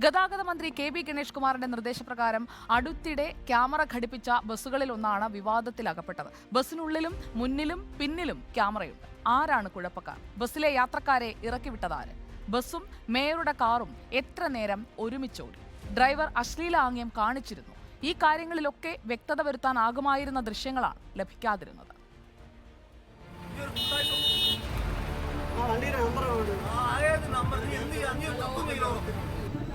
ഗതാഗത മന്ത്രി കെ.ബി. ഗണേഷ് കുമാറിന്റെ നിർദ്ദേശപ്രകാരം അടുത്തിടെ ക്യാമറ ഘടിപ്പിച്ച ബസ്സുകളിലൊന്നാണ് വിവാദത്തിലകപ്പെട്ടത്. ബസ്സിനുള്ളിലും മുന്നിലും പിന്നിലും ക്യാമറയുണ്ട്. ആരാണ് കുഴപ്പക്കാർ? ബസ്സിലെ യാത്രക്കാരെ ഇറക്കിവിട്ടതാര്? ബസ്സും മേയറുടെ കാറും എത്ര നേരം ഒരുമിച്ചോടി? ഡ്രൈവർ അശ്ലീലാംഗ്യം കാണിച്ചിരുന്നു. ഈ കാര്യങ്ങളിലൊക്കെ വ്യക്തത വരുത്താനാകുമായിരുന്ന ദൃശ്യങ്ങളാണ് ലഭിക്കാതിരുന്നത്.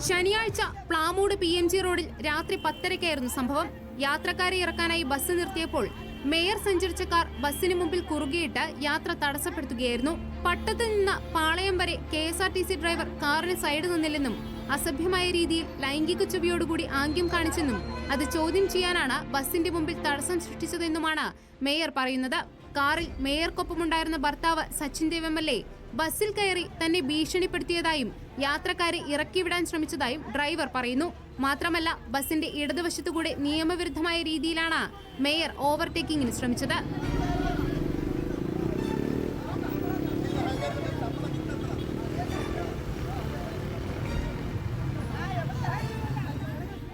ശനിയാഴ്ച പ്ലാമൂട് PMG റോഡിൽ രാത്രി 10:30 സംഭവം. യാത്രക്കാരെ ഇറക്കാനായി ബസ് നിർത്തിയപ്പോൾ മേയർ സഞ്ചരിച്ച കാർ ബസ്സിന് മുമ്പിൽ കുറുകെയിട്ട് യാത്ര തടസ്സപ്പെടുത്തുകയായിരുന്നു. പട്ടത്ത് നിന്ന് പാളയം വരെ KSRTC ഡ്രൈവർ കാറിന് സൈഡ് നിന്നില്ലെന്നും അസഭ്യമായ രീതിയിൽ ലൈംഗിക ചുവയോടുകൂടി ആംഗ്യം കാണിച്ചെന്നും അത് ചോദ്യം ചെയ്യാനാണ് ബസിന്റെ മുമ്പിൽ തടസ്സം സൃഷ്ടിച്ചതെന്നുമാണ് മേയർ പറയുന്നത്. കാറിൽ മേയർക്കൊപ്പമുണ്ടായിരുന്ന ഭർത്താവ് സച്ചിൻ ദേവ് MLA ബസ്സിൽ കയറി തന്നെ ഭീഷണിപ്പെടുത്തിയതായും യാത്രക്കാരെ ഇറക്കിവിടാൻ ശ്രമിച്ചതായും ഡ്രൈവർ പറയുന്നു. മാത്രമല്ല, ബസിന്റെ ഇടതുവശത്തുകൂടെ നിയമവിരുദ്ധമായ രീതിയിലാണ് മേയർ ഓവർടേക്കിംഗിന് ശ്രമിച്ചത്.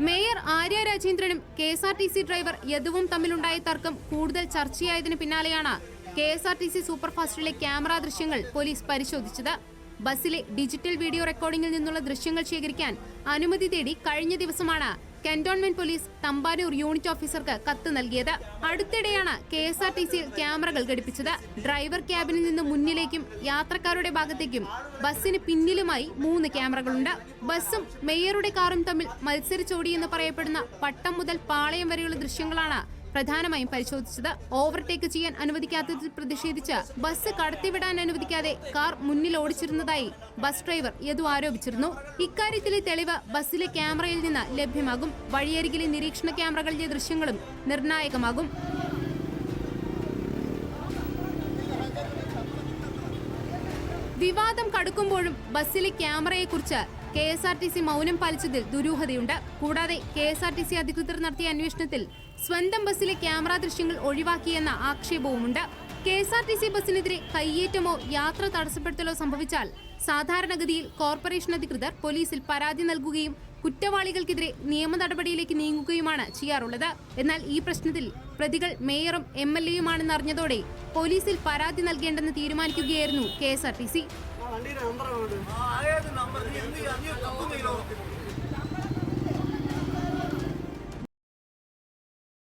മേയർ ആര്യ രാജേന്ദ്രനും KSRTC ഡ്രൈവർ യദുവും തമ്മിലുണ്ടായ തർക്കം കൂടുതൽ ചർച്ചയായതിനു പിന്നാലെയാണ് KSRTC സൂപ്പർഫാസ്റ്റിലെ ക്യാമറ ദൃശ്യങ്ങൾ പോലീസ് പരിശോധിച്ചത്. ബസ്സിലെ ഡിജിറ്റൽ വീഡിയോ റെക്കോർഡിംഗിൽ നിന്നുള്ള ദൃശ്യങ്ങൾ ശേഖരിക്കാൻ അനുമതി തേടി കഴിഞ്ഞ ദിവസമാണ് കന്റോൺമെന്റ് പോലീസ് തമ്പാനൂർ യൂണിറ്റ് ഓഫീസർക്ക് കത്ത് നൽകിയത്. അടുത്തിടെയാണ് KSRTCയിൽ ക്യാമറകൾ ഘടിപ്പിച്ചത്. ഡ്രൈവർ ക്യാബിനിൽ നിന്ന് മുന്നിലേക്കും യാത്രക്കാരുടെ ഭാഗത്തേക്കും ബസ്സിന് പിന്നിലുമായി 3 ക്യാമറകളുണ്ട്. ബസ്സും മേയറുടെ കാറും തമ്മിൽ മത്സരിച്ചോടിയെന്ന് പറയപ്പെടുന്ന പട്ടം മുതൽ പാളയം വരെയുള്ള ദൃശ്യങ്ങളാണ് പ്രധാനമായും പരിശോധിച്ചത്. ഓവർടേക്ക് ചെയ്യാൻ അനുവദിക്കാത്തതിൽ പ്രതിഷേധിച്ച് ബസ് കടത്തിവിടാൻ അനുവദിക്കാതെ കാർ മുന്നിൽ ഓടിച്ചിരുന്നതായി ബസ് ഡ്രൈവർ യദു ആരോപിച്ചിരുന്നു. ഇക്കാര്യത്തിലെ തെളിവ് ബസ്സിലെ ക്യാമറയിൽ നിന്ന് ലഭ്യമാകും. വഴിയരികിലെ നിരീക്ഷണ ക്യാമറകളിലെ ദൃശ്യങ്ങളും നിർണായകമാകും. വിവാദം കടുക്കുമ്പോഴും ബസ്സിലെ ക്യാമറയെക്കുറിച്ച് KSRTC മൗനം പാലിച്ചതിൽ ദുരൂഹതയുണ്ട്. കൂടാതെ KSRTC അധികൃതർ നടത്തിയ അന്വേഷണത്തിൽ സ്വന്തം ബസ്സിലെ ക്യാമറ ദൃശ്യങ്ങൾ ഒഴിവാക്കിയെന്ന ആക്ഷേപവുമുണ്ട്. KSRTC ബസ്സിനെതിരെ കയ്യേറ്റമോ യാത്ര തടസ്സപ്പെടുത്തലോ സംഭവിച്ചാൽ സാധാരണഗതിയിൽ കോർപ്പറേഷൻ അധികൃതർ പോലീസിൽ പരാതി നൽകുകയും കുറ്റവാളികൾക്കെതിരെ നിയമ നടപടിയിലേക്ക് നീങ്ങുകയുമാണ് ചെയ്യാറുള്ളത്. എന്നാൽ ഈ പ്രശ്നത്തിൽ പ്രതികൾ മേയറും MLAയുമാണെന്ന് അറിഞ്ഞതോടെ പോലീസിൽ പരാതി നൽകേണ്ടെന്ന് തീരുമാനിക്കുകയായിരുന്നു KSRTC.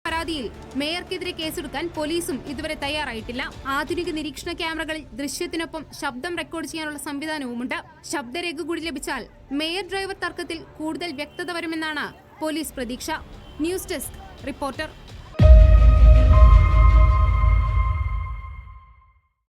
പരാതിയിൽ മേയർക്കെതിരെ കേസെടുക്കാൻ പോലീസും ഇതുവരെ തയ്യാറായിട്ടില്ല. ആധുനിക നിരീക്ഷണ ക്യാമറകളിൽ ദൃശ്യത്തിനൊപ്പം ശബ്ദം റെക്കോർഡ് ചെയ്യാനുള്ള സംവിധാനവുമുണ്ട്. ശബ്ദരേഖ കൂടി ലഭിച്ചാൽ മേയർ ഡ്രൈവർ തർക്കത്തിൽ കൂടുതൽ വ്യക്തത വരുമെന്നാണ് പോലീസ് പ്രതീക്ഷ. News desk reporter.